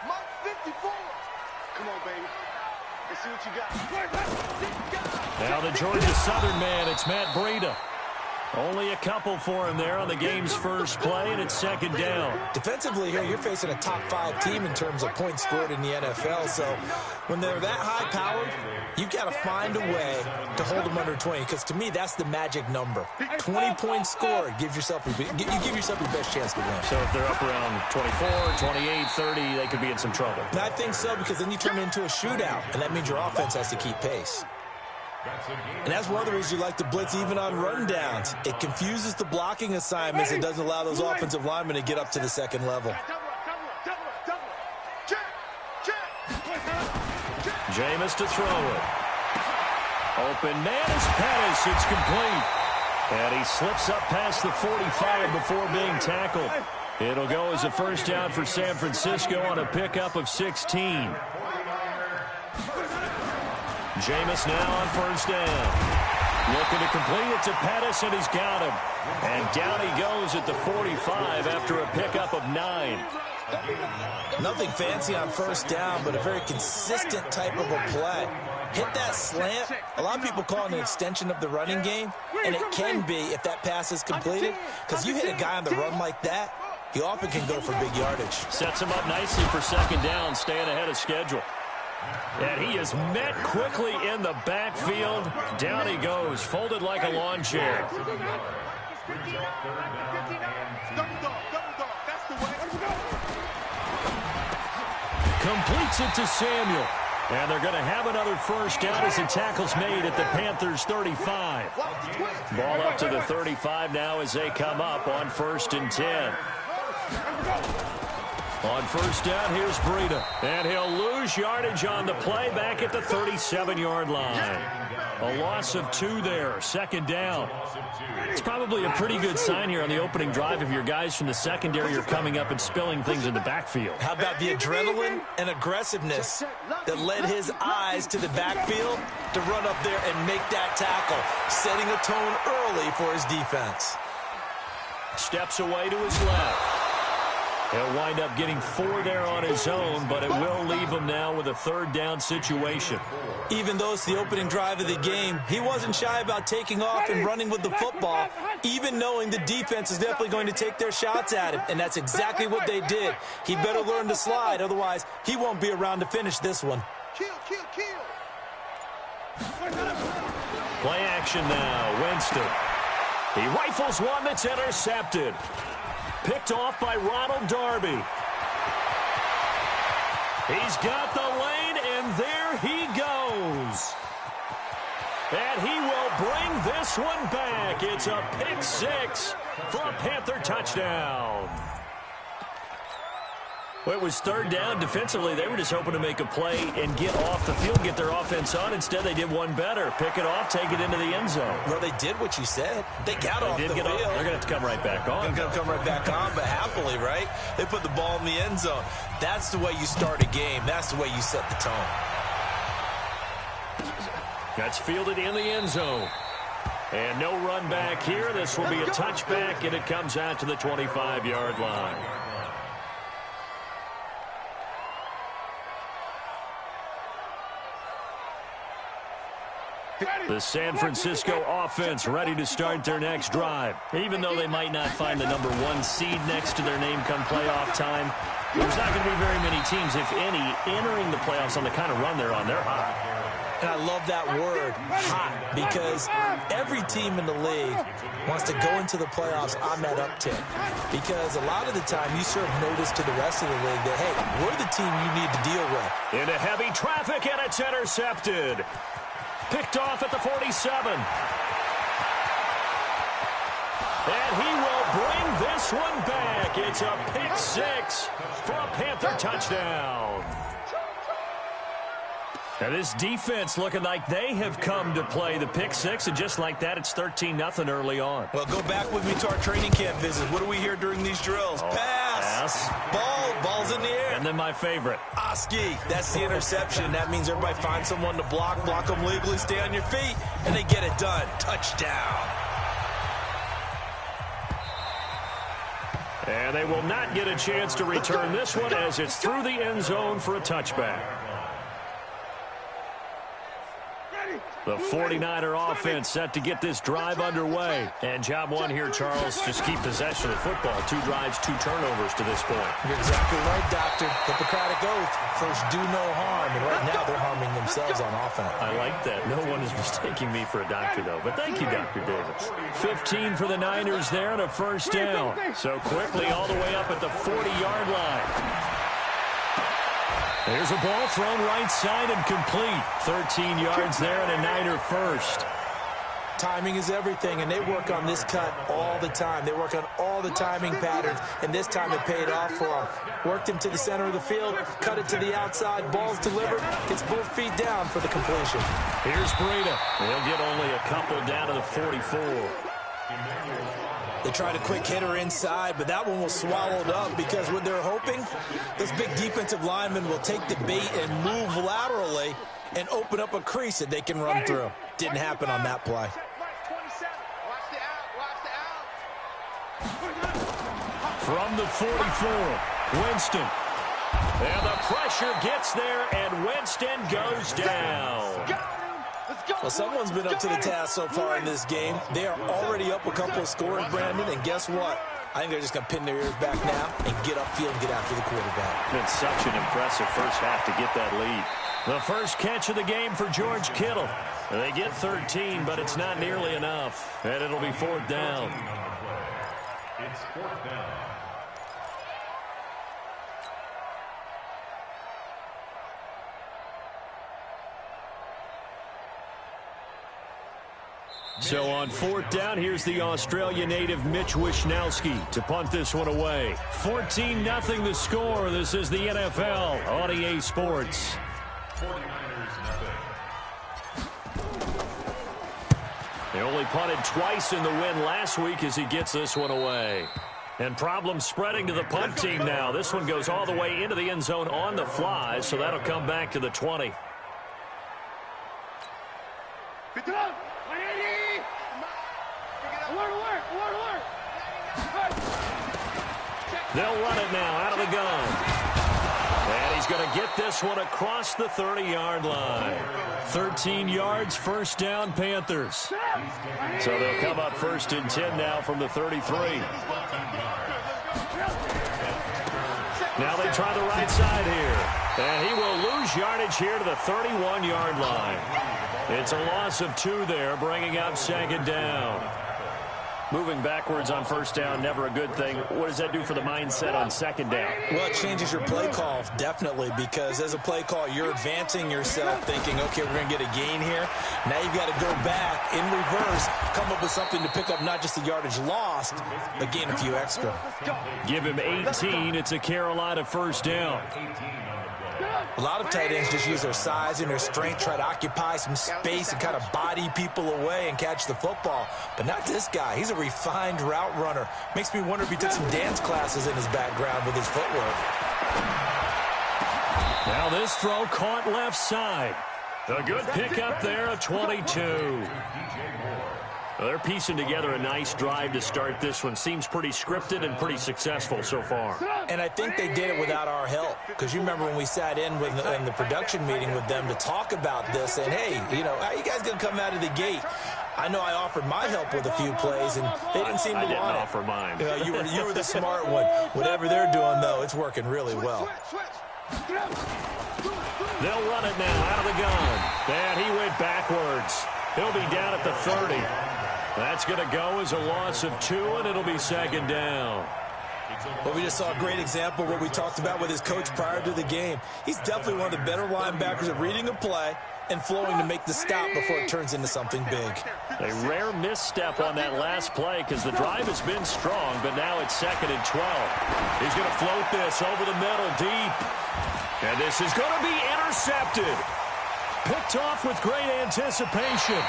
Mark 54. Come on, baby. Let's see what you got. Now the Georgia Southern man, it's Matt Breida. Only a couple for him there on the game's first play, and it's second down. Defensively here, you're facing a top-5 team in terms of points scored in the NFL. So when they're that high-powered, you've got to find a way to hold them under 20. Because to me, that's the magic number. 20 points scored, you give yourself your best chance to win. So if they're up around 24, 28, 30, they could be in some trouble. And I think so, because then you turn it into a shootout, and that means your offense has to keep pace. And that's one of the reasons you like to blitz even on rundowns. It confuses the blocking assignments and doesn't allow those offensive linemen to get up to the second level. Jameis to throw it. Open man is Pettis. It's complete. And he slips up past the 45 before being tackled. It'll go as a first down for San Francisco on a pickup of 16. Jameis now on first down. Looking to complete it to Pettis, and he's got him. And down he goes at the 45 after a pickup of 9. Nothing fancy on first down, but a very consistent type of a play. Hit that slant. A lot of people call it an extension of the running game, and it can be if that pass is completed, because you hit a guy on the run like that, he often can go for big yardage. Sets him up nicely for second down, staying ahead of schedule. And he is met quickly in the backfield. Down he goes, folded like a lawn chair. Completes it to Samuel. And they're going to have another first down as the tackle's made at the Panthers' 35. Ball up to the 35 now as they come up on 1st and 10. On first down, here's Breida. And he'll lose yardage on the play back at the 37-yard line. A loss of 2 there, second down. It's probably a pretty good sign here on the opening drive if your guys from the secondary are coming up and spilling things in the backfield. How about the adrenaline and aggressiveness that led his eyes to the backfield to run up there and make that tackle, setting a tone early for his defense. Steps away to his left. He'll wind up getting 4 there on his own, but it will leave him now with a third down situation. Even though it's the opening drive of the game, he wasn't shy about taking off and running with the football, even knowing the defense is definitely going to take their shots at him, and that's exactly what they did. He better learn to slide, otherwise he won't be around to finish this one. Play action now, Winston. He rifles one that's intercepted. Picked off by Ronald Darby. He's got the lane, and there he goes. And he will bring this one back. It's a pick 6 for a Panther touchdown. Well, it was third down. Defensively, they were just hoping to make a play and get off the field, get their offense on. Instead, they did one better. Pick it off, take it into the end zone. Well, they did what you said. They got off the field. They're going to have to come right back on. They're going to come right back on, but happily, right? They put the ball in the end zone. That's the way you start a game. That's the way you set the tone. That's fielded in the end zone. And no run back here. This will be a touchback, and it comes out to the 25-yard line. The San Francisco offense ready to start their next drive. Even though they might not find the number 1 seed next to their name come playoff time, there's not going to be very many teams, if any, entering the playoffs on the kind of run they're on. They're hot. And I love that word, hot, because every team in the league wants to go into the playoffs on that uptick. Because a lot of the time you serve notice to the rest of the league that, hey, we're the team you need to deal with. Into heavy traffic, and it's intercepted. Picked off at the 47. And he will bring this one back. It's a pick 6 for a Panther touchdown. Now this defense looking like they have come to play the pick 6, and just like that, it's 13-0 early on. Well, go back with me to our training camp visit. What do we hear during these drills? Pass. Ball's in the air. And then my favorite. Oski, that's the interception. That means everybody finds someone to block them legally, stay on your feet, and they get it done. Touchdown. And they will not get a chance to return this one as it's through the end zone for a touchback. The 49er offense set to get this drive underway. And job one here, Charles, just keep possession of the football. 2 drives, 2 turnovers to this point. You're exactly right, Doctor. Hippocratic oath. First, do no harm. And right now, they're harming themselves on offense. I like that. No one is mistaking me for a doctor, though. But thank you, Dr. Davis. 15 for the Niners there and a first down. So quickly all the way up at the 40-yard line. There's a ball thrown right side and complete. 13 yards there and a Niner first. Timing is everything, and they work on this cut all the time. They work on all the timing patterns, and this time it paid off for them. Worked him to the center of the field, cut it to the outside, ball's delivered, gets both feet down for the completion. Here's Breida. They'll get only a couple down to the 44. They tried a quick hitter inside, but that one was swallowed up because what they're hoping, this big defensive lineman will take the bait and move laterally and open up a crease that they can run through. Didn't happen on that play. From the 44, Winston. And the pressure gets there, and Winston goes down. Well, someone's been up to the task so far in this game. They are already up a couple of scores, Brandon, and guess what? I think they're just going to pin their ears back now and get upfield and get after the quarterback. Been such an impressive first half to get that lead. The first catch of the game for George Kittle. They get 13, but it's not nearly enough, and it'll be 4th down. It's 4th down. So on 4th down, here's the Australia native Mitch Wishnowsky to punt this one away. 14-0 the score. This is the NFL on EA Sports. 49ers nothing. He only punted twice in the win last week as he gets this one away. And problems spreading to the punt team now. This one goes all the way into the end zone on the fly, so that'll come back to the 20. They'll run it now out of the gun. And he's going to get this one across the 30-yard line. 13 yards, first down, Panthers. So they'll come up 1st and 10 now from the 33. Now they try the right side here. And he will lose yardage here to the 31-yard line. It's a loss of 2 there, bringing up 2nd down. Moving backwards on first down, never a good thing. What does that do for the mindset on 2nd down? Well, it changes your play call, definitely, because as a play call, you're advancing yourself thinking, okay, we're going to get a gain here. Now you've got to go back in reverse, come up with something to pick up not just the yardage lost, but gain a few extra. Give him 18. It's a Carolina first down. A lot of tight ends just use their size and their strength, try to occupy some space and kind of body people away and catch the football. But not this guy. He's a refined route runner. Makes me wonder if he took some dance classes in his background with his footwork. Now this throw caught left side. A good pickup there, a 22. They're piecing together a nice drive to start this one. Seems pretty scripted and pretty successful so far. And I think they did it without our help. Because you remember when we sat in the production meeting with them to talk about this. And, hey, you know, how are you guys going to come out of the gate? I know I offered my help with a few plays, and they didn't seem to want it. I didn't offer mine. You were the smart one. Whatever they're doing, though, it's working really well. They'll run it now out of the gun. And he went backwards. He'll be down at the 30. That's going to go as a loss of 2, and it'll be 2nd down. Well, we just saw a great example of what we talked about with his coach prior to the game. He's definitely one of the better linebackers at reading a play and flowing to make the stop before it turns into something big. A rare misstep on that last play because the drive has been strong, but now it's 2nd and 12. He's going to float this over the middle deep. And this is going to be intercepted. Picked off with great anticipation.